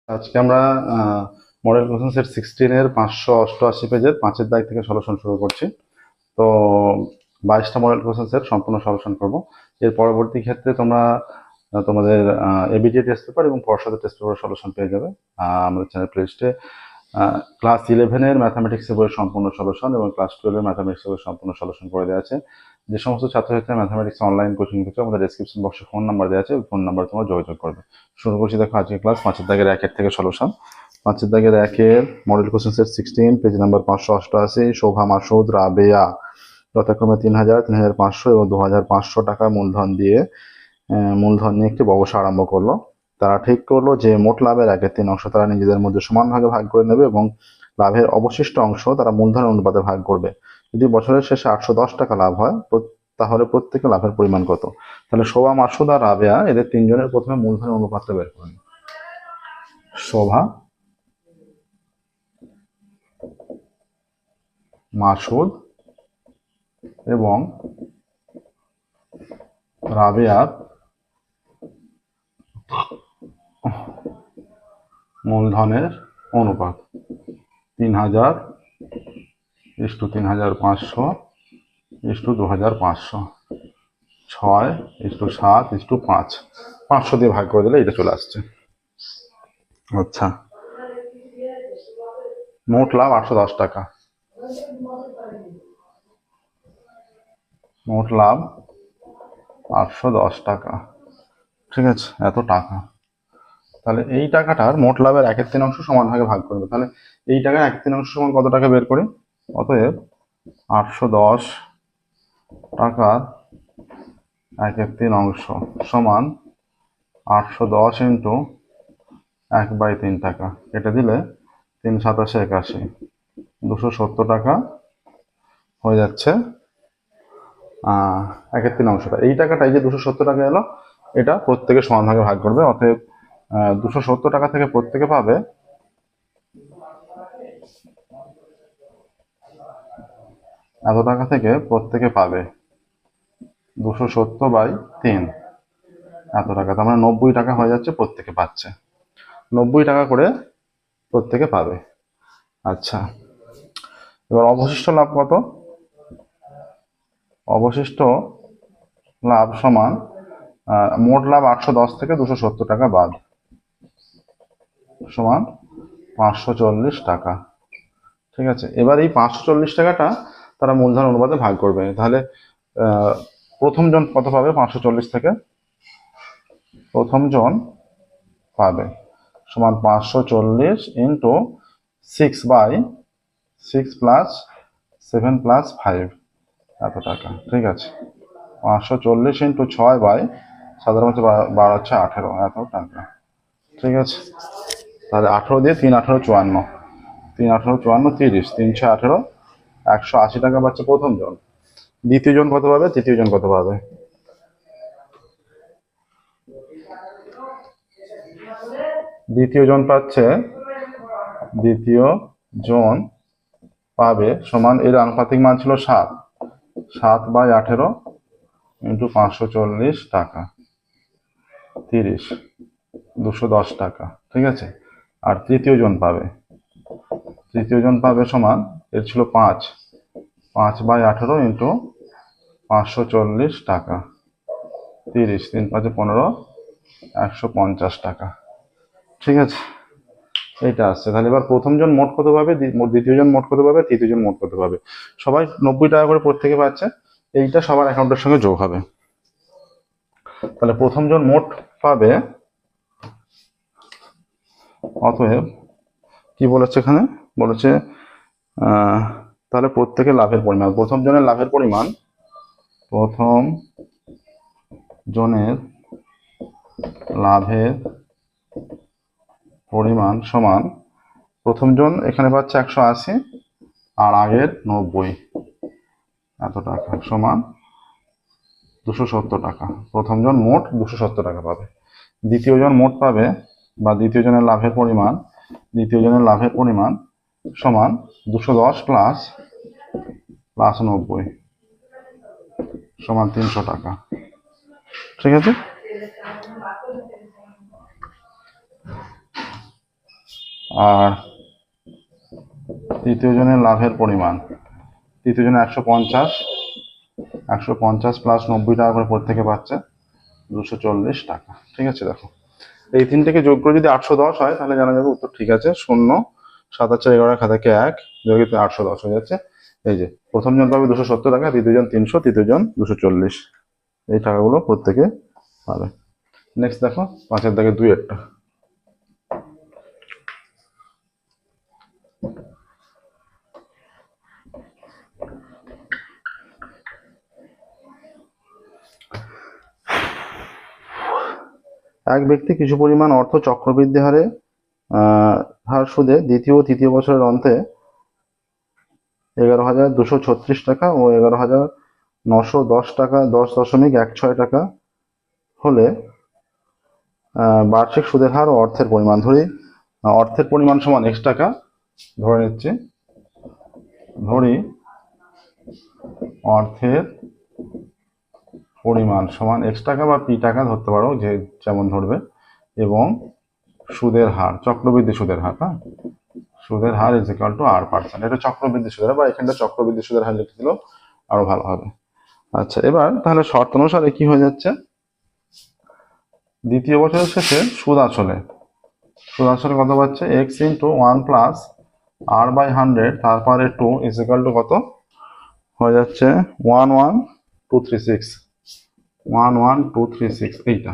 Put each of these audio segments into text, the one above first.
আজকে আমরা model question set 16 এর 588 পেজের 5-এর দাগ থেকে সলিউশন শুরু করছি। তো 22টা মডেল কোশ্চেন সেট সম্পূর্ণ সলিউশন করব। এর পরবর্তী ক্ষেত্রে তোমরা তোমাদের এবিটিএ টেস্ট পেপার এবং পর্ষদের টেস্ট পেপার সলিউশন পেয়ে যাবে আমাদের চ্যানেল প্লেলিস্টে। ক্লাস 11-এর ম্যাথামেটিক্সের বইয়ের সম্পূর্ণ সলিউশন এবং ক্লাস 12-এর ম্যাথামেটিক্সের বইয়ের সম্পূর্ণ সলিউশন করে দেওয়া আছে। যে সমস্ত ছাত্রছাত্রীরা ম্যাথামেটিক্স অনলাইন কোচিং নিতে চাও, আমাদের ডেসক্রিপশন বক্সে ফোন নাম্বার দেওয়া আছে, ওই ফোন নাম্বার তোমরা যোগাযোগ করবে। শুরু করছি, দেখো আজকে ক্লাস 5-এর দাগের 1-এর থেকে সলিউশন। 5-এর দাগের 1-এর model question set 16, page number 588। Shobha, Masud, Rabeya যথাক্রমে 3000, 3500 এবং 2500 টাকা মূলধন নিয়ে একটি ব্যবসা আরম্ভ করলো। তারা ঠিক করলো যে মোট লাভের 1/3 অংশ তারা নিজেদের মধ্যে সমান ভাগে ভাগ করে নেবে এবং লাভের অবশিষ্ট অংশ তারা মূলধন অনুপাতে ভাগ করবে। যদি বছরের শেষে 810 টাকা লাভ হয়, তাহলে প্রত্যেকে লাভের পরিমাণ কত? তাহলে শোভা, মাসুদ আর রাবেয়া এদের তিনজনের প্রথমে মূলধনের অনুপাতটা বের করেন। শোভা, মাসুদ এবং রাবেয়ার মূলধনের অনুপাত 3000:3500:2500, 6:7:5, 500 দিয়ে ভাগ করে দিলে এটা চলে আসছে। আচ্ছা, মোট লাভ 810 টাকা। মোট লাভ 810 টাকা, ঠিক আছে, এত টাকা। তাহলে এই টাকাটার মোট লাভের 1/3 অংশ সমান ভাগে ভাগ করবে। তাহলে এই টাকার 1/3 অংশ সমান কত টাকা বের করি? অতএব 810 টাকার 1/3 অংশ সমান 810 ইন্টু 1/3 টাকা। এটা দিলে 3×7=81, 270 টাকা হয়ে যাচ্ছে 1/3 অংশটা। এই টাকাটা, এই যে 270 টাকা এলো, এটা প্রত্যেকে সমান ভাগে ভাগ করবে। অতএব 270 টাকা থেকে প্রত্যেকে পাবে এত টাকা থেকে প্রত্যেকে পাবে 270/3 এত টাকা। তার মানে 90 টাকা হয়ে যাচ্ছে, প্রত্যেকে পাচ্ছে 90 টাকা করে প্রত্যেকে পাবে। আচ্ছা, এবার অবশিষ্ট লাভ কত? অবশিষ্ট লাভ সমান মোট লাভ 810 থেকে 270 টাকা বাদ সমান 540 টাকা। ঠিক আছে, এবার এই 540 টাকাটা তারা মূলধন অনুপাতে ভাগ করবে। তাহলে প্রথম জন কত পাবে? 540 থেকে প্রথম জন পাবে সমান 540 ইন্টু 6/6 প্লাস 7 প্লাস 5 এত টাকা। ঠিক আছে, 540 ইন্টু 6/7 12 হচ্ছে 18 এত টাকা। ঠিক আছে, তাহলে 18 দিয়ে 3 18 54, 3 18 54 30, 318 180 টাকা পাচ্ছে প্রথম জন। দ্বিতীয় জন কত পাবে? তৃতীয় জন কত পাবে? দ্বিতীয় জন পাবে সমান, এর আনুপাতিক মান ছিল 7, 7/18 ইন্টু 540 টাকা 30, 210 টাকা। ঠিক আছে, আর তৃতীয় জন পাবে সমান, এর ছিল 5, 5/18 ইন্টু 540 টাকা 30, 3 5 15, 150 টাকা। ঠিক আছে, এইটা আসছে। তাহলে এবার প্রথম জন মোট কত পাবে, দ্বিতীয় জন মোট কত পাবে, তৃতীয় জন মোট কত পাবে? সবাই 90 টাকা করে প্রত্যেকে পাচ্ছে, এইটা সবার অ্যাকাউন্টের সঙ্গে যোগ হবে। তাহলে প্রথম জন মোট পাবে, অতএব কি বলেছে এখানে? বলেছে তাহলে প্রত্যেকের লাভের পরিমাণ, প্রথম জনের লাভের পরিমাণ সমান, প্রথম জন এখানে পাচ্ছে 180 আর আগের 90 এত টাকা সমান 270 টাকা। প্রথম জন মোট 270 টাকা পাবে। দ্বিতীয় জন মোট পাবে, বা দ্বিতীয় জনের লাভের পরিমাণ সমান 210 প্লাস 90 সমান 300 টাকা। ঠিক আছে, আর তৃতীয় জনের লাভের পরিমাণ, তৃতীয় জনের 150, 150 প্লাস 90 টাকা করে প্রত্যেকে পাচ্ছে 240 টাকা। ঠিক আছে, দেখো এই তিনটেকে যোগ করে যদি 810 হয় তাহলে জানা যাবে উত্তর ঠিক আছে। 0 7 আর 4 11 খাতা থেকে 1 যোগে 810 হয়ে যাচ্ছে। এই যে প্রথম জন পাবে 270 টাকা, দ্বিতীয় জন 300, তৃতীয় জন 240। এই টাকাগুলো প্রত্যেকে পাবে। নেক্সট দেখো 5 এর দাগে 2 এরটা। এক ব্যক্তি কিছু পরিমাণ অর্থ চক্রবৃদ্ধি হারে হার সুদে দ্বিতীয় ও তৃতীয় বছরের অন্তে 11,236 টাকা ও 11,910 টাকা 10.16 টাকা হলে বার্ষিক সুদের হার ও অর্থের পরিমাণ। ধরি অর্থের পরিমাণ সমান x টাকা ধরে নিচ্ছি, ধরি অর্থের পরিমাণ সমান x টাকা বা p টাকা ধরতে পারো, যে যেমন ধরবে, এবং সুদের হার চক্রবৃদ্ধি সুদের হার, হ্যাঁ সুদের her is equal two r%। এটা চক্রবৃদ্ধি সুদের হার, বা এখানটা চক্রবৃদ্ধি সুদের হার লিখে দিলেও আরো ভালো হবে। আচ্ছা, এবার তাহলে শর্ত অনুসারে কি হয়ে যাচ্ছে, দ্বিতীয় বছরের শেষে সুদ আসলে কত পাচ্ছে, x ইন্টু 1 প্লাস r/100 তারপরে 2 ইজ ইকুয়াল টু কত হয়ে যাচ্ছে 11236 এইটা,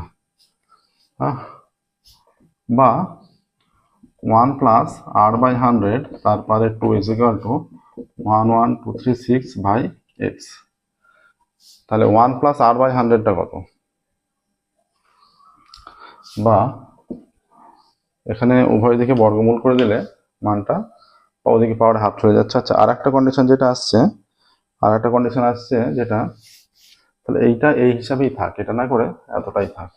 বা 1 প্লাস r/100 তারপরে 2 is equal to 11236 by x। তাহলে 1 প্লাস r/100টা কত, বা এখানে উভয় দিকে বর্গমূল করে দিলে মানটা ওদিকে পাওয়ার হাফ চলে যাচ্ছে। আচ্ছা, আর একটা কন্ডিশন আসছে, যেটা তাহলে এইটা এই হিসাবেই থাক, এটা না করে এতটাই থাক,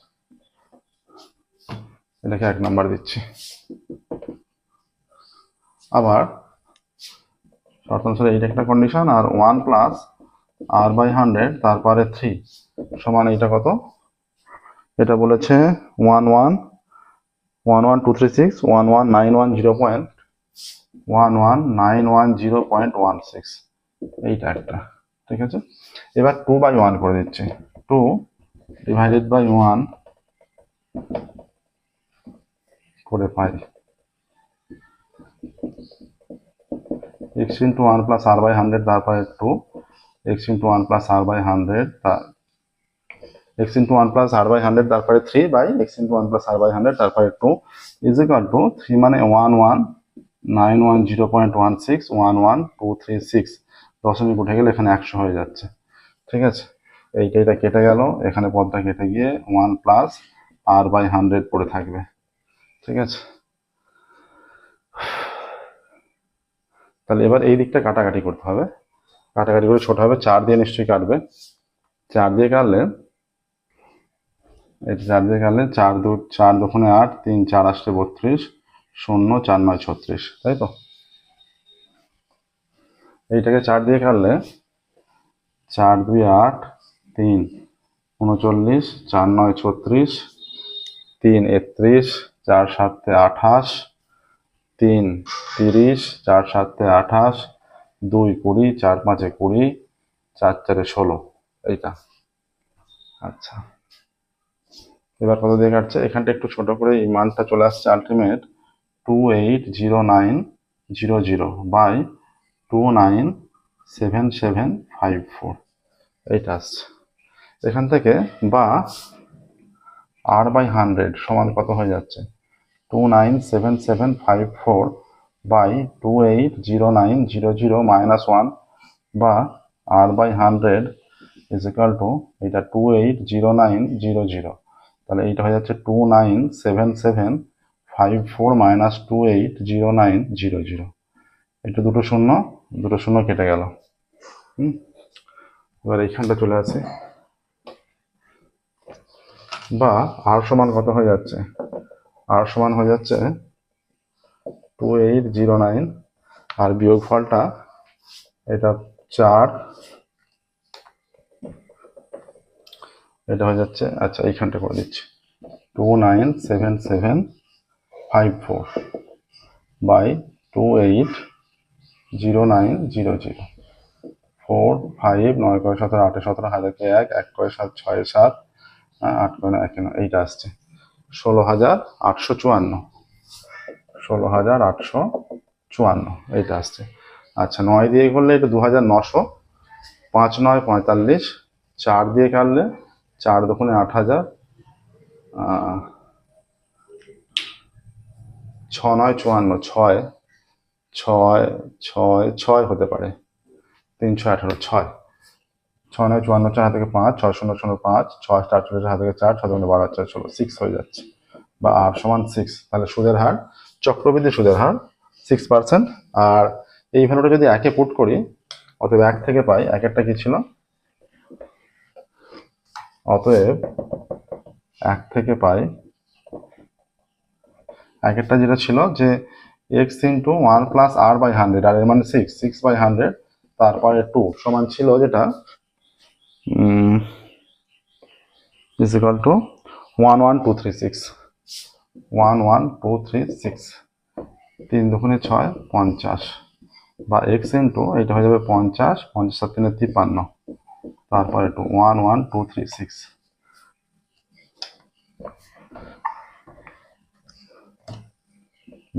এটাকে 1 নাম্বার দিচ্ছি। আবার শর্ত অনুসারে এইটা একটা কন্ডিশন, আর 1 প্লাস r/100 তারপরে 3 সমান এইটা কত, এটা বলেছে 11236 1191.16 এইটা একটা। ঠিক আছে, এবার 2/1 করে দিচ্ছি, 2 ডিভাইডেড বাই 1 করে পাই x ইন্টু 1 প্লাস r/100 তারপরে 2 x into 1 plus r/100 x into 1 plus r/100 তারপরে 3 by x into 1 plus r/100 তারপরে 2 ইজ ইকুয়াল টু 3 মানে 1191.16 11236 দশমিক উঠে গেলে এখানে 100 হয়ে যাচ্ছে। ঠিক আছে, এইটা কেটে গেল, এখানে পদটা কেটে গিয়ে 1 প্লাস r/100 পড়ে থাকবে। ঠিক আছে, তাহলে এবার এই দিকটা কাটাকাটি করতে হবে, কাটাকাটি করে ছোট হবে, 4 দিয়ে নিশ্চয়ই কাটবে, 4 দিয়ে কাটলে 4 দুগুণে 8, 3 4 আসলে 32, 0 4 9 36, তাই তো? এইটাকে 4 দিয়ে কাটলে 4 2 8, 3 39, 4 9 36, 3 31, 4 7 28, 3 30, 4 7 28, 2 20, 4 5 20, 4 4 16 এইটা। আচ্ছা, এবার কত দিয়ে কাটছে, এখানটা একটু ছোট করে এই মানটা চলে আসছে আলটিমেট 280900 বাই 297754 এইটা আসছে এখান থেকে, বা r/100 সমান কত হয়ে যাচ্ছে 297754 বাই 280900 মাইনাস 1, বা r/100 ইজ ইকুয়াল টু এটা 280900, তাহলে এইটা হয়ে যাচ্ছে 297754 মাইনাস 280900। এটা দুটো শূন্য কেটে গেল। এবার এইখানটা চলে আসে, বা আর সমান কত হয়ে যাচ্ছে, আর সমান হয়ে যাচ্ছে 2809, আর বিয়োগ ফলটা এটা 4, এটা হয়ে যাচ্ছে, আচ্ছা এইখানটা করে দিচ্ছি 297754 বাই 280900 4 5 9 করে 17 8 17 হাজারকে 1 1 করে 7 6 7 8 করে 1 এইটা আসছে 16,854 16,854 এইটা আসছে। আচ্ছা 9 দিয়ে করলে এটা 2,900, 5 9 45, 4 দিয়ে কাটলে 4 দুগুণে 8,000, 6 9 54, 6 6 6 6 হতে পারে, 3 6 18, 6 6 9 54, 4 থেকে 5, 6 0 0 5, 6 48, হাত থেকে 4, 6 2 12, 4 16, 6 হয়ে যাচ্ছে, বা r সমান 6। তাহলে সুদের হার, চক্রবৃদ্ধি সুদের হার 6%। আর এই ভ্যালুটা যদি একে পুট করি, অতএব 1 থেকে পাই, একটা কি ছিল, অতএব 1 থেকে পাই, একটা যেটা ছিল যে x into 1 plus r by 100, আর এর মানে 6 বাই 100, তারপরে 2 সমান ছিল যেটা ইজ ইকুয়াল টু 11236, 11236, 3 দুগুণে 6 50, বা x ইন্টু এটা হয়ে যাবে 50, 50 7 3 53, তারপরে 2 11236,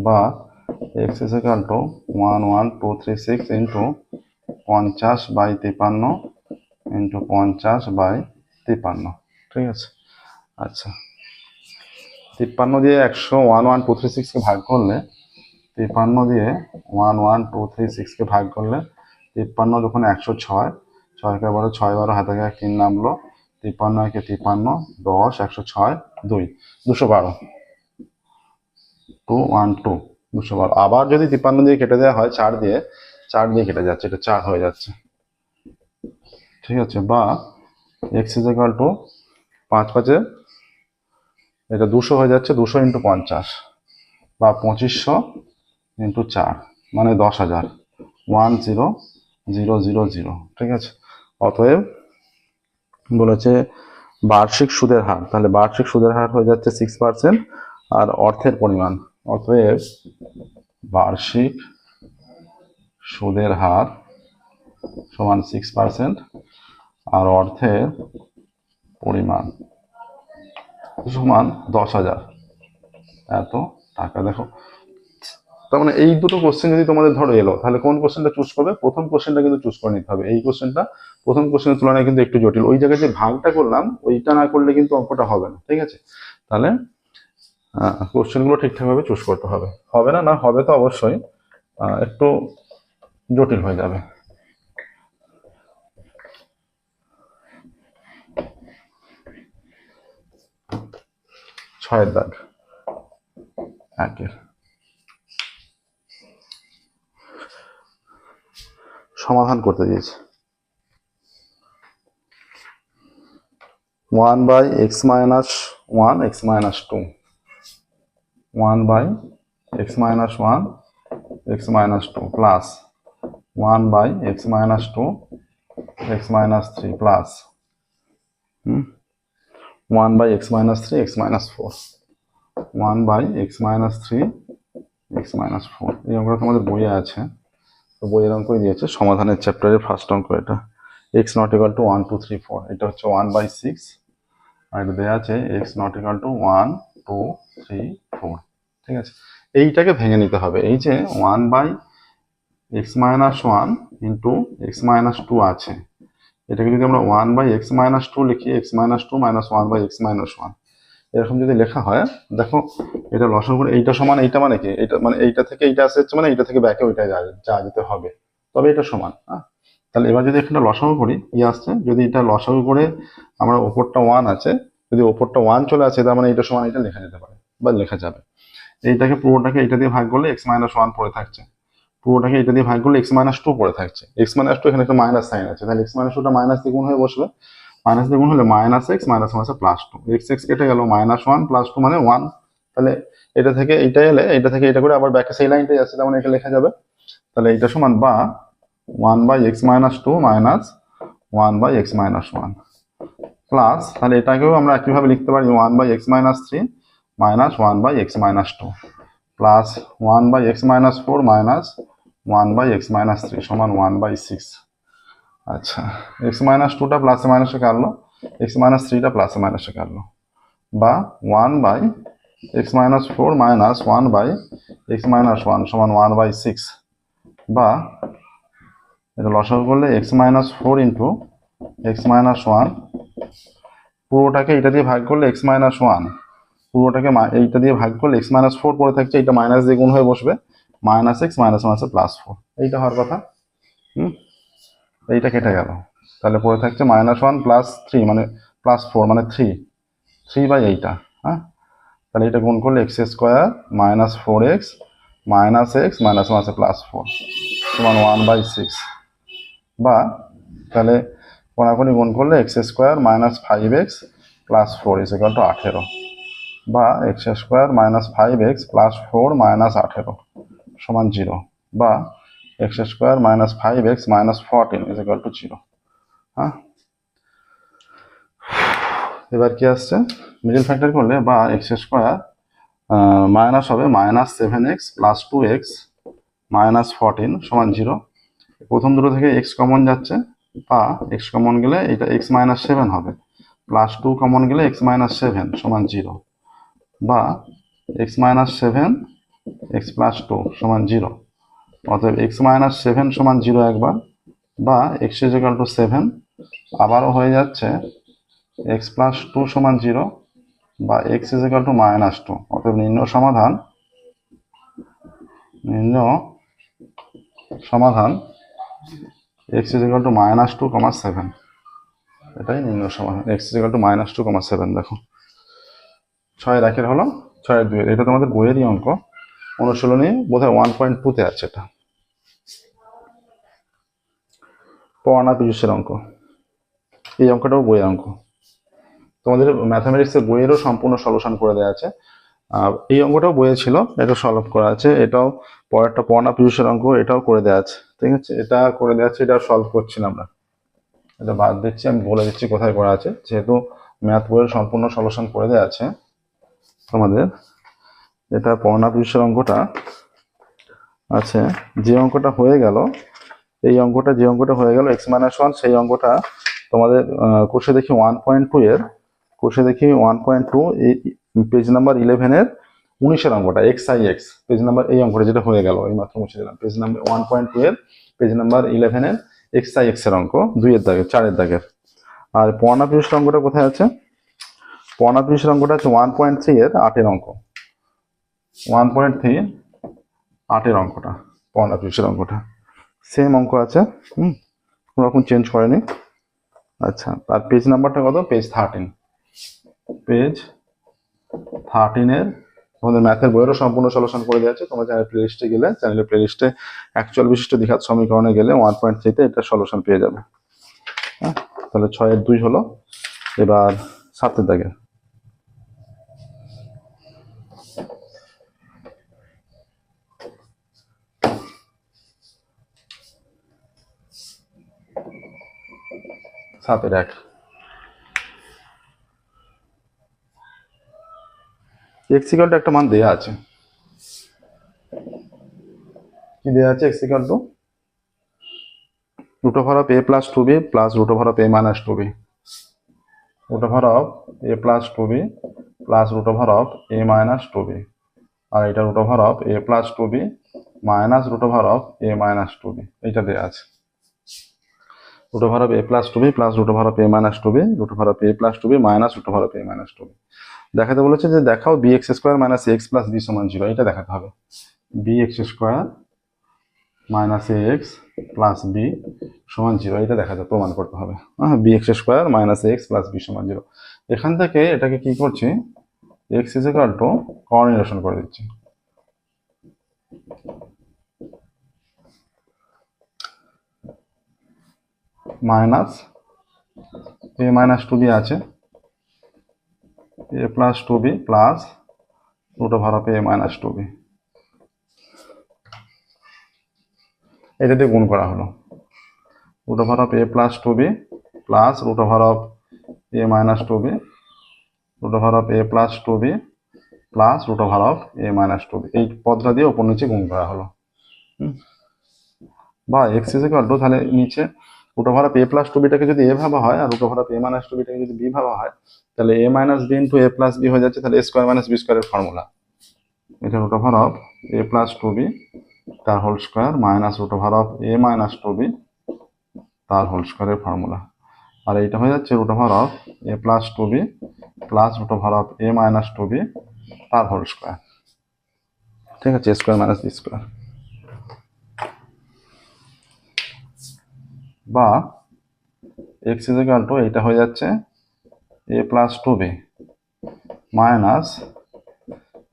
বা x is equal to 11236 into 50 by 53 into 50 by 53, ঠিক আছে। আচ্ছা 53 দিয়ে 11236 কে ভাগ করলে, 53 দিয়ে 11236 কে ভাগ করলে, 53 যখন 106, 6 কে 12, 6 12 হাতে 3 নামলো, 53 কে 53, 10 106 2 212, 212 212। আবার যদি 53 দিয়ে কেটে দেওয়া হয় 4 দিয়ে, 4 দিয়ে কেটে যাচ্ছে, এটা 4 হয়ে যাচ্ছে, ঠিক আছে। বা x ইজ ইকুয়াল টু 5 5, এটা 200 হয়ে যাচ্ছে, 200 ইন্টু 50, বা 2500 ইন্টু 4, মানে 10,000, 10000, ঠিক আছে। অতএব বলেছে বার্ষিক সুদের হার, তাহলে বার্ষিক সুদের হার হয়ে যাচ্ছে 6%, আর অর্থের পরিমাণ, অতএব বার্ষিক সুদের হার সমান 6%, আর অর্থের পরিমাণ সমান 10,000 এত টাকা। দেখো, তার মানে এই দুটো কোশ্চেন যদি তোমাদের ধরো এলো, তাহলে কোন কোশ্চেনটা চুজ করবে? প্রথম কোশ্চেনটা কিন্তু চুজ করে নিতে হবে। এই কোশ্চেনটা প্রথম কোশ্চেনের তুলনায় কিন্তু একটু জটিল, ওই জায়গায় যে ভাগটা করলাম ওইটা না করলে কিন্তু অঙ্কটা হবে না, ঠিক আছে। তাহলে কোশ্চেনগুলো ঠিকঠাকভাবে চুজ করতে হবে, হবে না, না হবে তো অবশ্যই একটু জটিল হয়ে যাবে। ছয়ের দাগ একের সমাধান করতে দিয়েছে। 1 by x minus 1 x minus 2, 1 by x minus 1 x minus 2 plus 1 by x minus 2 x minus 3 plus 1 by x minus 3 x minus 4, 1 by x minus 3 x minus 4। এই অঙ্কটা তোমাদের বইয়ে আছে, তো বইয়ের অঙ্কই দিয়েছে, সমাধানের চ্যাপ্টারের ফার্স্ট অঙ্ক এটা। এক্স নট ইকুয়াল টু 1 2 3 4, এটা হচ্ছে 1 বাই 6, আর এটা দেওয়া আছে এক্স নট ইকুয়াল টু 1 2 3 4, ঠিক আছে। এইটাকে ভেঙে নিতে হবে, এই যে 1 by x minus 1 into x minus 2 আছে, এটাকে যদি আমরা 1 বাই এক্স মাইনাস 2 লিখি, x minus 2 minus 1 by x minus 1, এরকম যদি লেখা হয়, দেখো এটা লসাগু করে এইটা সমান এইটা, মানে কি এটা, মানে এইটা থেকে এইটা আসছে, মানে এইটা থেকে ব্যাকে ওইটা যা যেতে হবে, তবে এটা সমান। তাহলে এবার যদি এখানে লসাগু করি, কি আসছে, যদি এটা লসাগু করে আমরা ওপরটা 1 আছে, যদি ওপরটা 1 চলে আসে, তার মানে এটা সমান এটা লেখা যেতে পারে বা লেখা যাবে। এইটাকে পুরোটাকে এটা দিয়ে ভাগ করলে এক্স মাইনাস 1 পড়ে থাকছে, পুরোটাকে এটা দিয়ে ভাগ করলে এক্স মাইনাস 2 পড়ে থাকছে, এক্স মাইনাস 2 এখানে একটা মাইনাস সাইন আছে, তাহলে এক্স মাইনাস 2টা মাইনাস দিয়ে গুণ হয়ে বসবে, মাইনাস দিয়ে গুণ হলে minus x minus minus plus 2, x x কেটে গেল, মাইনাস 1 প্লাস 2 মানে 1, তাহলে এটা থেকে এইটা এলে এটা থেকে এটা করে আবার ব্যাকে সেই লাইনটাই আছে, তার মানে এটা লেখা যাবে। তাহলে এটা সমান বা 1 by x minus 2 minus 1 by x minus 1 plus, তাহলে এটাকেও আমরা একইভাবে লিখতে পারি 1 by x minus 3 minus 1 by x minus 2 plus 1/x-4 minus 1/x-3 সমান 1/6। আচ্ছা, x-2টা প্লাসে মাইনাসে কাটলো, x-3টা প্লাসে মাইনাসে কাটলো, বা 1/x-4 মাইনাস 1/x-1 সমান 1/6, বা এটা লসাগু করলে x-4 ইন্টু x-1 পুরোটাকে এটা দিয়ে ভাগ করলে x-1 পুরোটাকে এইটা দিয়ে ভাগ করলে x-4 পড়ে থাকছে, এটা মাইনাস দিয়ে গুণ হয়ে বসবে, -x মাইনাসে +4 এইটা হওয়ার কথা। এইটা কেটে গেল, তাহলে পড়ে থাকছে -1 + 3 মানে +4 মানে 3/8। হ্যাঁ, তাহলে এটা গুণ করলে x² - 4x - x মাইনাসে +4 সমান 1/6, বা তাহলে কোনাকুনি গুণ করলে x² - 5x + 4 = 18, বা x² - 5x + 4 - 18 সমান 0, বা x² - 5x - 14 = 0। হ্যাঁ, এবার কি আসছে, মিডল ফ্যাক্টর করলে বা x² মাইনাস হবে -7x + 2x - 14 সমান 0। প্রথম দুটো থেকে x কমন যাচ্ছে, বা x কমন গেলে এটা x-7 হবে, +2 কমন গেলে x-7 সমান 0, বা x-7 x + 2 সমান 0। অতএব x-7 সমান 0 একবার, বা x = 7 আবারও হয়ে যাচ্ছে x + 2 সমান 0, বা x = -2। অতএব নির্ণয় সমাধান x = -2, 7, এটাই নির্ণয় সমাধান x = -2, 7। দেখো 6 একের হলো, 6 2, এটা তোমাদের বইয়েরই অঙ্ক, অনুশীলনী বোধহয় 1.2-তে আছে। এটা পড়ানা পীযূষের অঙ্ক, এই অঙ্কটাও বইয়ের অঙ্ক, তোমাদের ম্যাথামেটিক্সের বইয়েরও সম্পূর্ণ সলিউশন করে দেওয়া আছে। এই অঙ্কটাও বইয়ে ছিল, এটা সলভ করা আছে, এটাও পরেরটা পড়ানা পীযূষের অঙ্ক, এটাও করে দেওয়া আছে। ঠিক আছে, এটা করে দেওয়া আছে, এটা সলভ করছি না আমরা, এটা বাদ দিচ্ছি, আমি বলে দিচ্ছি কোথায় করা আছে, যেহেতু ম্যাথ বইয়ের সম্পূর্ণ সলিউশন করে দেওয়া আছে তোমাদের। এটা পড়ানা পীযূষের অঙ্কটা আছে, যে অঙ্কটা হয়ে গেল, এই অঙ্কটা যে অঙ্কটা হয়ে গেল x-1, সেই অঙ্কটা তোমাদের কোষে দেখি 1.2 এর, কোষে দেখি 1.2 পেজ নাম্বার 11-এর 19-এর অঙ্কটা xix পেজ নাম্বার, এই অঙ্কটা যেটা হয়ে গেল এই মাত্র মুছে দিলাম, পেজ নাম্বার 1.2 এর পেজ নাম্বার 11-এর xix এর অঙ্ক 2-এর দাগের 4-এর দাগের। আর পড়ানা পীযূষের অঙ্কটা কোথায় আছে, পড়ানা পীযূষের অঙ্কটা হচ্ছে 1.3 এর 8-এর অঙ্ক, 1.3 8-এর অঙ্কটা, পড়ানা পীযূষের অঙ্কটা সেম অঙ্ক আছে, কোনো রকম চেঞ্জ করেনি। আচ্ছা, তার পেজ নাম্বারটা কত, পেজ 13, পেজ 13-এর তোমাদের ম্যাথের বইয়েরও সম্পূর্ণ সলিউশন করে দেওয়া আছে। তোমরা চ্যানেল প্লেলিস্টে গেলে, চ্যানেলের প্লেলিস্টে অ্যাকচুয়াল বিশিষ্ট দ্বিঘাত সমীকরণে গেলে 1.3-তে এটা সলিউশন পেয়ে যাবে। হ্যাঁ, তাহলে 6-এর 2 হলো। এবার 7-এর দাগে, সাতের 1, x = একটা মান দেয়া আছে, কি দেয়া আছে, x = √a + 2b plus √a - 2b, √a + 2b plus √a - 2b, আর এটা √a + 2b minus √a - 2b, এইটা দেয়া আছে। √a + 2b plus √a - 2b, √a + 2b minus √a - 2b দেখাতে বলেছে, যে দেখাও bx² - ax + b = 0, এটা দেখাতে হবে। bx² - ax + b = 0, এটা দেখাতে প্রমাণ করতে হবে। হ্যাঁ, bx² - ax + b = 0। এখান থেকে এটাকে কি করছি, x = কোঅর্ডিনেশন করে দিচ্ছি, মাইনাস a - 2b আছে, a + 2b plus √a - 2b, এটা দিয়ে গুণ করা হলো, √a + 2b plus √a - 2b, √a + 2b plus root over of a minus two b, এই পদটা দিয়ে ওপর নিচে গুণ করা হলো। বা এক্স ইজ ইকুয়াল টু, তাহলে নিচে root over of a plus two বিটাকে যদি এ ভাবা হয় আর root over of a minus two বিটাকে যদি বি ভাবা হয়, তাহলে a minus b into a plus b হয়ে যাচ্ছে, তাহলে এ স্কোয়ার মাইনাস বি স্কোয়ারের ফর্মুলা। এটা root over of a plus two b তার whole square minus root over of a minus two b তার হোল স্কোয়ারের ফর্মুলা। আর এইটা হয়ে যাচ্ছে root over of a plus two b plus root over of a minus two b তার whole square. ঠিক আছে, a square minus b square. বা এক্স ইজ ইকুয়াল টু, এইটা হয়ে যাচ্ছে a plus two b minus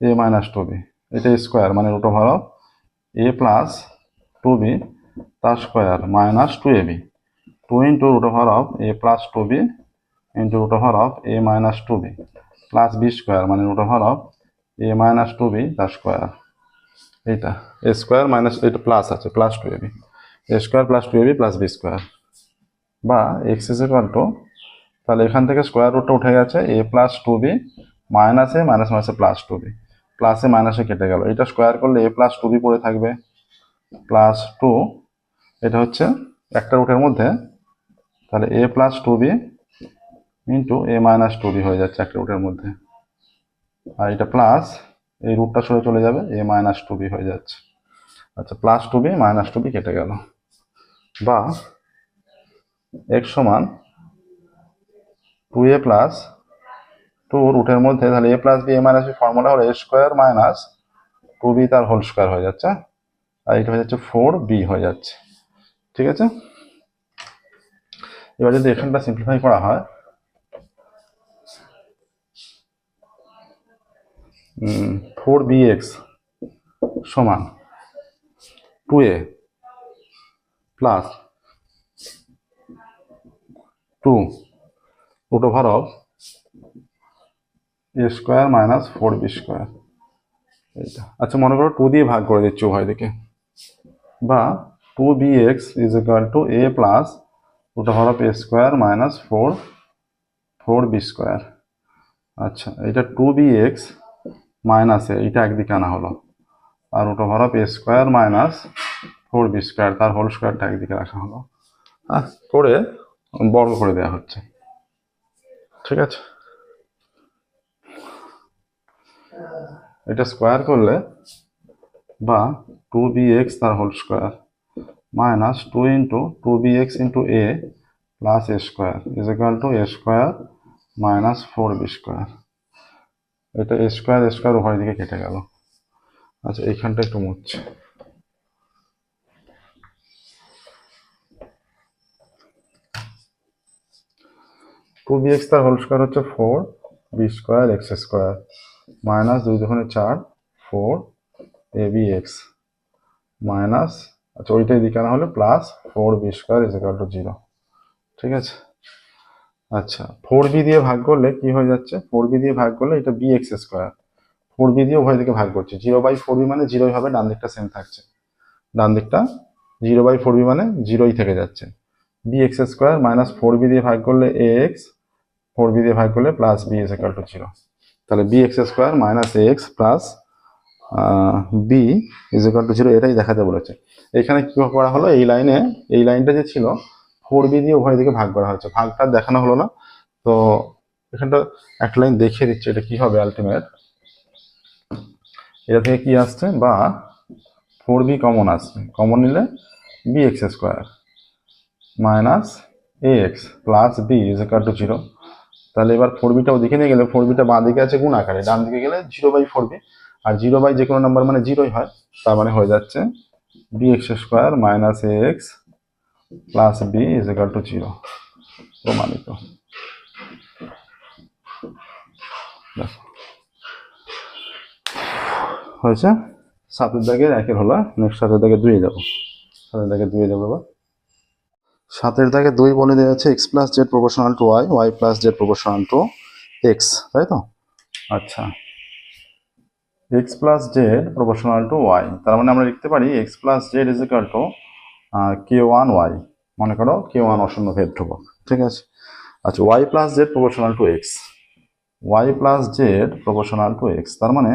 a minus two b, এটা square মানে root over of a plus two b তার square minus two a b, two into root over of a plus two b into root over of a minus two b plus b square মানে root over of a minus two b তার square. এইটা a square minus, এটা plus আছে, plus two a b, a square plus two a b plus b square. বা x is equal to, তাহলে এখান থেকে square রুটটা উঠে গেছে, a plus two b minus a minus মাইনাসে প্লাস টু বি, প্লাসে মাইনাসে কেটে গেল, এটা স্কোয়ার করলে এ প্লাস টু বি পড়ে থাকবে প্লাস টু, এটা হচ্ছে একটা রুটের মধ্যে, তাহলে এ প্লাস টু বি ইন্টু এ মাইনাস টু বি হয়ে যাচ্ছে একটা রুটের মধ্যে, আর এটা প্লাস এই রুটটা সরে চলে যাবে, এ মাইনাস টু বি হয়ে যাচ্ছে। আচ্ছা, plus two b minus two b কেটে গেল। বা এক্স সমান টু এ প্লাস টু রুটের মধ্যে, তাহলে এ plus B A minus B formula হলো এ স্কোয়ার মাইনাস টু বি তার হোল স্কোয়ার হয়ে যাচ্ছে, আর এটা হয়ে যাচ্ছে ফোর বি হয়ে যাচ্ছে। ঠিক আছে, এবার যদি এখানটা সিম্পলিফাই করা হয়, ফোর বি এক্স সমান two a plus two root over of a square minus four b square, এইটা। আচ্ছা, মনে করো টু দিয়ে ভাগ করে দিচ্ছি উভয় দিকে, বা two b x is equal to a plus root over of a square minus four b square. আচ্ছা, এটা two b x minus a, এটা একদিকে আনা হলো, আর root over of a square minus four b square তার whole স্কোয়ারটা একদিকে রাখা হলো, করে বর্গ করে দেওয়া হচ্ছে। ঠিক আছে, এটা স্কোয়ার করলে, বা টু বি এক্স তার whole square minus two into two b x into a plus a square is equal to a square minus four b square. এটা এ স্কোয়ার উভয় দিকে কেটে গেল। আচ্ছা, এইখানটা একটু মুছছে। টু বি এক্স তার হোল স্কোয়ার হচ্ছে four b square x square minus দুই দুগুণে চার four a b x minus, আচ্ছা ওইটাই দিকে আনা হলে plus four b square is equal to zero. ঠিক আছে, আচ্ছা ফোর বি দিয়ে ভাগ করলে কি হয়ে যাচ্ছে, ফোর বি দিয়ে ভাগ করলে এটা b x square, four b দিয়ে উভয় দিকে ভাগ করছে, জিরো বাই ফোর বি মানে জিরোই হবে, ডান দিকটা সেম থাকছে, ডান দিকটা জিরো বাই ফোর বি মানে জিরোই থেকে যাচ্ছে, b x square minus four b দিয়ে ভাগ করলে এ এক্স, ফোর বি দিয়ে ভাগ করলে plus b is equal to zero. তাহলে b x square minus a x plus b is equal to zero, এটাই দেখাতে বলেছে। এখানে কি করা হলো, এই লাইনটা যে ছিল ফোর বি দিয়ে উভয় দিকে ভাগ করা হয়েছে, ভাগটা দেখানো হলো না, তো এখানটা একটা লাইন দেখিয়ে দিচ্ছে এটা কি হবে আলটিমেট। এটা থেকে কি আসছে, বা ফোর বি কমন আসছে, কমন নিলে b x square minus a x plus b is equal to zero. তাহলে এবার ফোর বিটা ওদিকে নিয়ে গেলে, ফোর বিটা বাঁ দিকে আছে গুণ আকারে, ডান দিকে গেলে জিরো বাই ফোর বি, আর জিরো বাই যে কোনো নাম্বার মানে জিরোই হয়, তার মানে হয়ে যাচ্ছে b x square minus a x plus b is equal to zero, প্রমাণিত। দেখো হয়েছে, সাতের দাগের একের হলো, নেক্সট সাতের দাগে দুই যাবো, সাতের দাগে দুই যাবো। এবার সাতের দাগে দুই বলে দেওয়া আছে x plus z proportional to y, y plus z proportional to x, তাই তো? আচ্ছা, x plus z proportional to y, তার মানে আমরা লিখতে পারি x plus z is equal to k one y, মনে করো কে ওয়ান অশূন্য ভেদ ধ্রুবক। ঠিক আছে, আচ্ছা y plus z proportional to x, y plus z proportional to x, তার মানে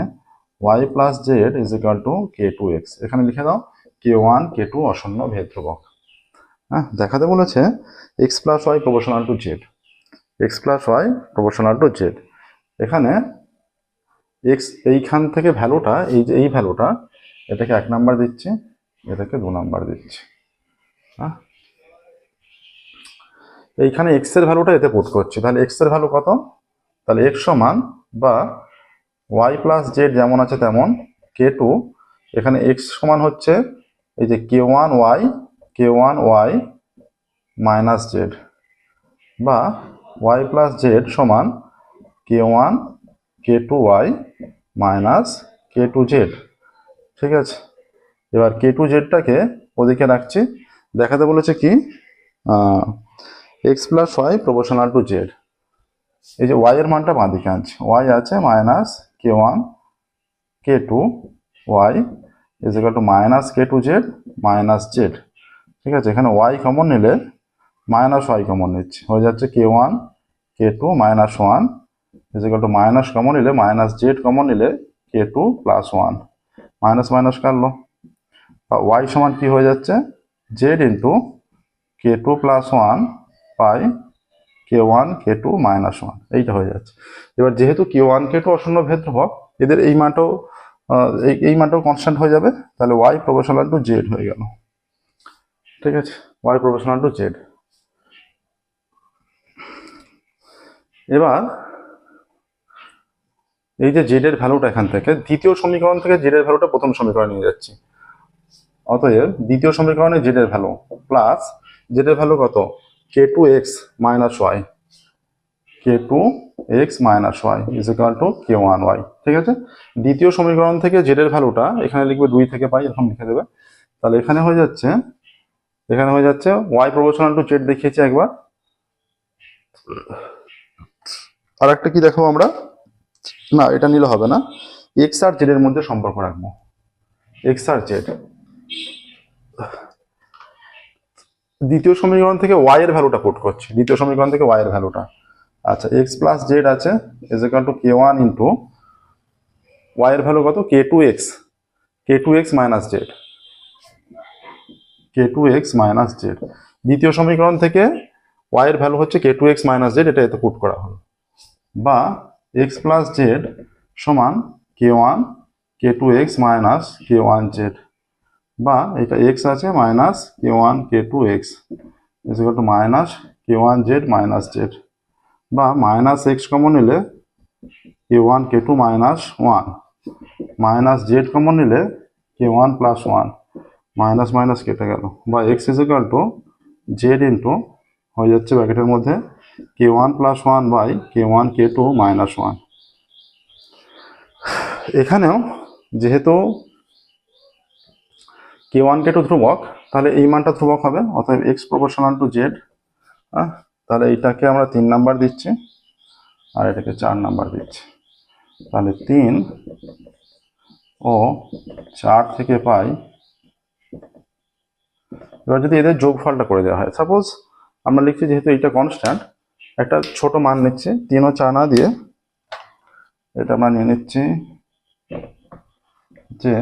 y plus z is equal to k two x. এখানে লিখে দাও কে ওয়ান কে টু অশূন্য ভেদ ধ্রুবক। হ্যাঁ, দেখাতে বলেছে x plus y proportional to z, x plus y proportional to z. এখানে এক্স এইখান থেকে ভ্যালুটা, এই যে এই ভ্যালুটা, এটাকে 1 নাম্বার দিচ্ছি, এটাকে 2 নাম্বার দিচ্ছি। হ্যাঁ, এইখানে এক্স এর ভ্যালুটা এতে পুট করছি, তাহলে এক্স এর ভ্যালু কত, তাহলে এক্স সমান বা ওয়াই প্লাস জেড যেমন আছে তেমন কে টু, এখানে এক্স সমান হচ্ছে এই যে কে ওয়ান ওয়াই মাইনাস জেড, বা ওয়াই প্লাস জেড সমান k one k two Y minus k two z. ঠিক আছে, এবার কে টু জেডটাকে ওদিকে রাখছি, দেখাতে বলেছে কি x plus y proportional to z. এই যে ওয়াই এর মানটা বাঁ দিকে আনছি, ওয়াই আছে minus k one k two y is equal to minus k two z minus z. ঠিক আছে, এখানে ওয়াই কমন নিলে মাইনাস ওয়াই কমন নিচ্ছে, হয়ে যাচ্ছে k one k two minus one is equal to minus common নিলে minus z common নিলে k two plus one, minus minus কাটলো, ওয়াই সমান কি হয়ে যাচ্ছে z into k two plus one by k one k two minus one, এইটা হয়ে যাচ্ছে। এবার যেহেতু কে ওয়ান কে টু অশূন্য ভেদ ধ্রুবক, এদের এই মানটাও এই মানটাও কনস্ট্যান্ট হয়ে যাবে, তাহলে ওয়াই প্রপোর্শনাল টু জেড হয়ে গেল। ঠিক আছে, ওয়াই প্রপোর্শনাল টু জেড। এবার এই যে জেড এর ভ্যালুটা এখান থেকে দ্বিতীয় সমীকরণ থেকে জেড এর ভ্যালুটা প্রথম সমীকরণে নিয়ে যাচ্ছি, অতএব দ্বিতীয় সমীকরণে জেড এর ভ্যালু প্লাস জেড এর ভ্যালু কত k two x minus y, k two x minus y is equal to k one y. ঠিক আছে, দ্বিতীয় সমীকরণ থেকে জেড এর ভ্যালুটা এখানে লিখবে 2 থেকে পাই, এরকম লিখে দেবে, তাহলে এখানে হয়ে যাচ্ছে ওয়াই প্রপোর্শনাল টু জেড দেখিয়েছি একবার, আর একটা কি দেখাবো আমরা, না এটা নিলে হবে না, এক্স আর জেড এর মধ্যে সম্পর্ক রাখবো, এক্স আর জেড। দ্বিতীয় সমীকরণ থেকে ওয়াই এর ভ্যালুটা পুট করছি, দ্বিতীয় সমীকরণ থেকে ওয়াই এর ভ্যালুটা, আচ্ছা এক্স প্লাস জেড আছে is equal to k one into y এর ভ্যালু কত k two x minus z, k two x minus z. দ্বিতীয় সমীকরণ থেকে ওয়াই এর ভ্যালু হচ্ছে k two x minus z, এটা এতে পুট করা হলো, বা এক্স প্লাস জেড সমান k one k two x minus k one z, বা এটা এক্স আছে minus k one k two x is equal to minus k one z minus z, বা মাইনাস এক্স কমন নিলে k one k two minus one, minus z common নিলে k one plus one, minus minus কেটে গেল, বা x is equal to z into হয়ে যাচ্ছে ব্র্যাকেটের মধ্যে k one plus one by k one k two minus one. এখানেও যেহেতু কে ওয়ান কে টু ধ্রুবক, তাহলে এই মানটা ধ্রুবক হবে, অতএব এক্স প্রপোর্শনাল টু জেড। তাহলে এইটাকে আমরা 3 নাম্বার দিচ্ছি আর এটাকে 4 নাম্বার দিচ্ছি, তাহলে 3 ও 4 থেকে পাই। এবার যদি এদের যোগফলটা করে দেওয়া হয়, সাপোজ আমরা লিখছি যেহেতু এইটা কনস্ট্যান্ট, একটা ছোট মান নিচ্ছি, 3 ও 4 না দিয়ে এটা আমরা নিয়ে নিচ্ছি যে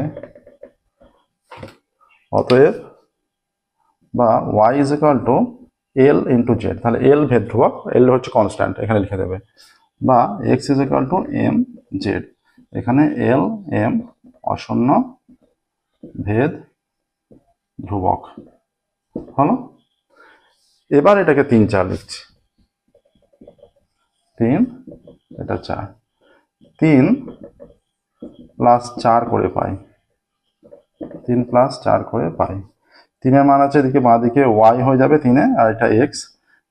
অতএব বা y is equal two L into Z, তাহলে এল ভেদ ধ্রুবক, এল হচ্ছে কনস্ট্যান্ট এখানে লিখে দেবে, বা x is equal to m z, এখানে এল এম অশূন্য ভেদ ধ্রুবক হলো। এবার এটাকে 3 4 লিখছি, 3 এটা 4, 3 প্লাস 4 করে পাই, 3 প্লাস 4 করে পাই, 3 এর মান আছে এদিকে বাঁ দিকে ওয়াই হয়ে যাবে 3 এ, আর এটা এক্স,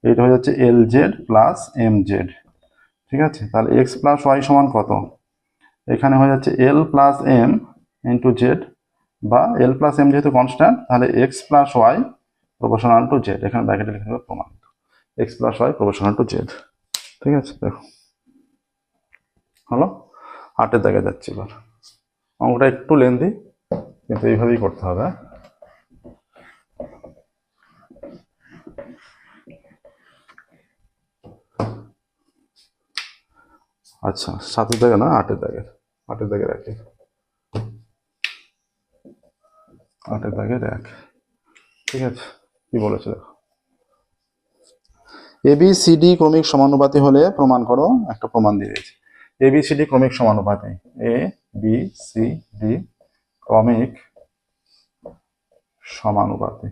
এটা হয়ে যাচ্ছে L Z plus M Z. ঠিক আছে, তাহলে এক্স প্লাস ওয়াই সমান কত, এখানে হয়ে যাচ্ছে l plus m into z, বা এল প্লাস এম যেহেতু কনস্ট্যান্ট, তাহলে x plus y proportional to z, এখানে ব্র্যাকেটে লিখে দেবে প্রমাণিত x plus y proportional to z. ঠিক আছে, দেখো হলো, 8 জায়গায় যাচ্ছে। এবার অঙ্কটা একটু লেন্দি, কিন্তু এইভাবেই করতে হবে। আচ্ছা 7-এর দাগে না 8-এর দাগে, 8-এর দাগে রাখি, 8-এর দাগের 1। ঠিক আছে, কি বলেছে দেখো, ABCD ক্রমিক সমানুপাতি হলে প্রমাণ করো। একটা প্রমাণ দিয়ে দিয়েছে, ABCD ক্রমিক সমানুপাতি, ABCD ক্রমিক সমানুপাতি,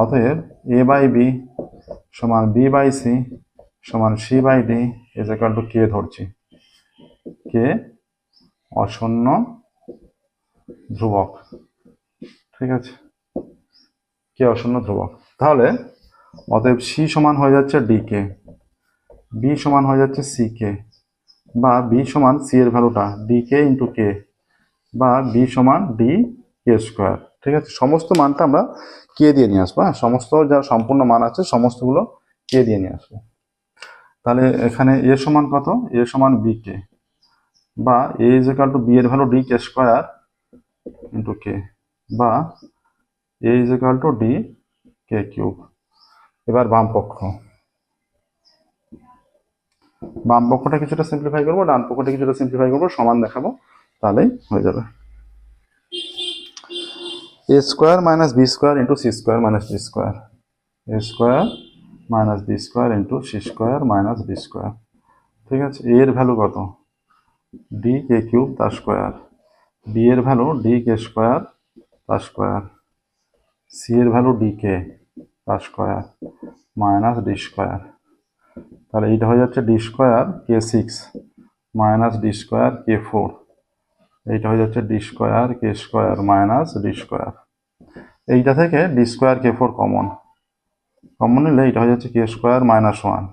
অতএব A/B সমান B/C সমান C/D is equal two K ধরছি, K অশূন্য ধ্রুবক। ঠিক আছে, K অশূন্য ধ্রুবক। তাহলে অতএব C সমান হয়ে যাচ্ছে DK, B সমান হয়ে যাচ্ছে CK, বা B সমান C এর ভ্যালুটা DK ইন্টু K, বা B সমান DK স্কোয়ার। ঠিক আছে, সমস্ত মানটা আমরা K দিয়ে নিয়ে আসবো। সমস্ত যা সম্পূর্ণ মান আছে সমস্তগুলো K দিয়ে নিয়ে আসবো। তাহলে এখানে A সমান কত, A সমান BK, বা A is equal two B এর value DK square into K, বা A is equal to DK cube. এবার বাম পক্ষটা কিছুটা সিম্পলিফাই করবো, ডান পক্ষটা কিছুটা সিম্পলিফাই করবো, সমান দেখাবো, তাহলেই হয়ে যাবে। A square minus B square into C square minus D square, A square minus B square into C square minus D square. ঠিক আছে, A এর ভ্যালু কত, DK কিউব তার স্কোয়ার, B এর ভ্যালু DK স্কোয়ার তার square, C এর value DK তার square minus D square. তাহলে এইটা হয়ে যাচ্ছে D square K6 minus D square K4, এইটা হয়ে যাচ্ছে D square K square minus D square. এইটা থেকে D স্কোয়ার K4 কমন নিলে এটা হয়ে যাচ্ছে K স্কোয়ার মাইনাস 1,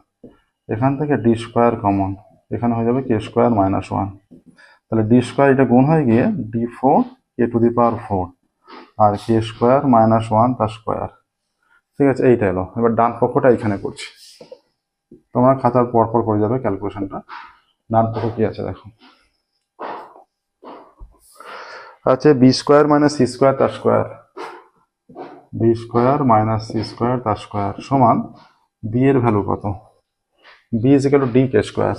এখান থেকে D স্কোয়ার কমন, এখানে হয়ে যাবে K স্কোয়ার মাইনাস 1। তাহলে D স্কোয়ার এটা গুণ হয়ে গিয়ে D4 K to the power 4 আর K স্কোয়ার মাইনাস 1 তার স্কোয়ার। ঠিক আছে, এইটা এলো। এবার ডান পক্ষটা এখানে করছি, তোমরা খাতার পরপর করে যাবে ক্যালকুলেশনটা। ডান পক্ষ কি আছে দেখো, আছে B square minus C square তার square, B square minus C square তার স্কোয়ার সমান B এর ভ্যালু কত, B is equal to DK square,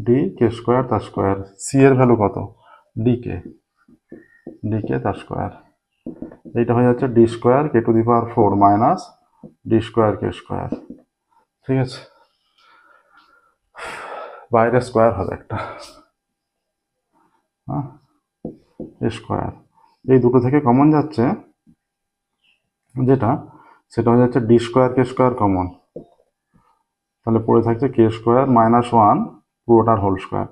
DK square তার স্কোয়ার, C এর ভ্যালু কত DK তার স্কোয়ার, এইটা হয়ে যাচ্ছে D square K to the power 4 মাইনাস D স্কোয়ার K স্কোয়ার। ঠিক আছে, বাইরে স্কোয়ার হবে একটা, হ্যাঁ স্কোয়ার, এই দুটো থেকে কমন যাচ্ছে যেটা, সেটা হয়ে যাচ্ছে D square K square common, তাহলে পড়ে থাকছে K স্কোয়ার মাইনাস 1 পুরোটার হোল স্কোয়ার।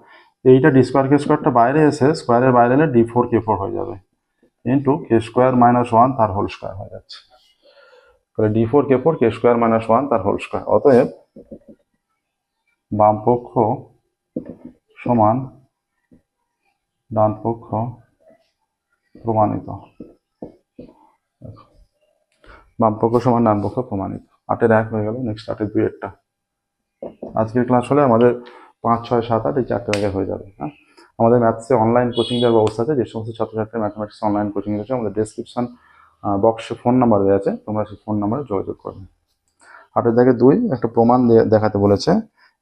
এইটা D স্কোয়ার K স্কোয়ারটা বাইরে এসে স্কোয়ারের বাইরে এলে D4 K4 হয়ে যাবে ইন্টু K স্কোয়ার মাইনাস 1 তার হোল স্কোয়ার হয়ে যাচ্ছে। তাহলে D4 K4 K square minus 1 তার হোল স্কোয়ার। অতএব বাম পক্ষ সমান ডান পক্ষ প্রমাণিত, বাম পক্ষ সমান ডান পক্ষ প্রমাণিত। 8-এর 1 হয়ে গেল, নেক্সট 8-এর 2-এরটা। আজকের ক্লাস হলে আমাদের 5, 6, 7, 8 এই 4টে জায়গায় হয়ে যাবে। হ্যাঁ, আমাদের ম্যাথসে অনলাইন কোচিং দেওয়ার ব্যবস্থা আছে, যে সমস্ত ছাত্রছাত্রী ম্যাথমেটিক্স অনলাইন কোচিং রয়েছে আমাদের ডেসক্রিপশন বক্সে ফোন নাম্বার দেওয়া আছে, তোমরা সেই ফোন নাম্বারে যোগাযোগ করবে। 8-এর দাগে 2 একটা প্রমাণ দেখাতে বলেছে,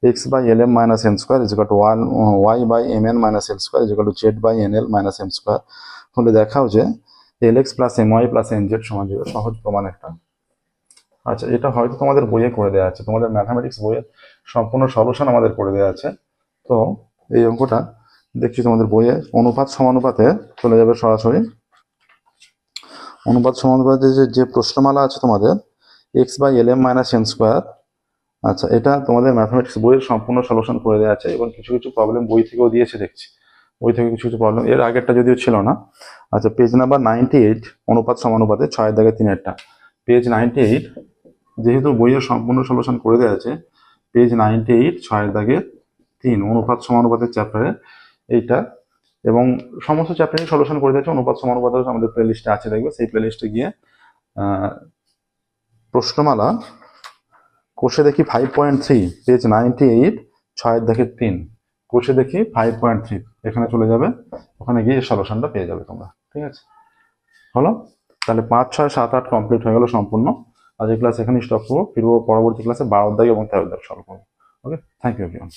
x by lm minus n square is equal to 1 y by mn minus l square is equal to z by nl minus m square হলে দেখাও যে lx plus my plus nz সমান 0। সহজ প্রমাণ একটা। আচ্ছা, এটা হয়তো তোমাদের বইয়ে করে দেওয়া আছে, তোমাদের ম্যাথামেটিক্স বইয়ের সম্পূর্ণ সলিউশন আমাদের করে দেওয়া আছে। তো এই অঙ্কটা দেখছি তোমাদের বইয়ে অনুপাত সমানুপাতে চলে যাবে সরাসরি। অনুপাত সমানুপাতে যে প্রশ্নমালা আছে তোমাদের x by lm minus n square, আচ্ছা এটা তোমাদের ম্যাথমেটিক্স বইয়ের সম্পূর্ণ সলিউশন করে দেওয়া আছে, এবং কিছু কিছু প্রবলেম বই থেকেও দিয়েছে দেখছি, বই থেকে কিছু কিছু প্রবলেম, এর আগেরটা যদিও ছিল না। আচ্ছা, পেজ নাম্বার 98 অনুপাত সমানুপাতে 6-এর দাগে 3-এরটা, পেজ 98 যেহেতু বইয়ের সম্পূর্ণ সলিউশন করে দেওয়া আছে, পেজ 98 6-এর দাগে 3 অনুপাত সমানুপাতের চ্যাপ্টারে এইটা, এবং সমস্ত চ্যাপ্টারের সলিউশন করে দেওয়া আছে। অনুপাত সমানুপাত আমাদের প্লে লিস্টে আছে, দেখবে সেই প্লে লিস্টে গিয়ে প্রশ্নমালা কোষে দেখি 5.3 পেজ 98 6-এর দাগে 3 কোষে দেখি 5.3 এখানে চলে যাবে, ওখানে গিয়ে সলিউশনটা পেয়ে যাবে তোমরা। ঠিক আছে, হলো। তাহলে 5, 6, 7, 8 কমপ্লিট হয়ে গেল সম্পূর্ণ। আজ এই ক্লাস এখানেই স্টপ করবো, ফিরবো পরবর্তী ক্লাসে 12 অধ্যায় এবং 13 অধ্যায় সলভ করবো। ওকে, থ্যাংক ইউ এভরিওয়ান।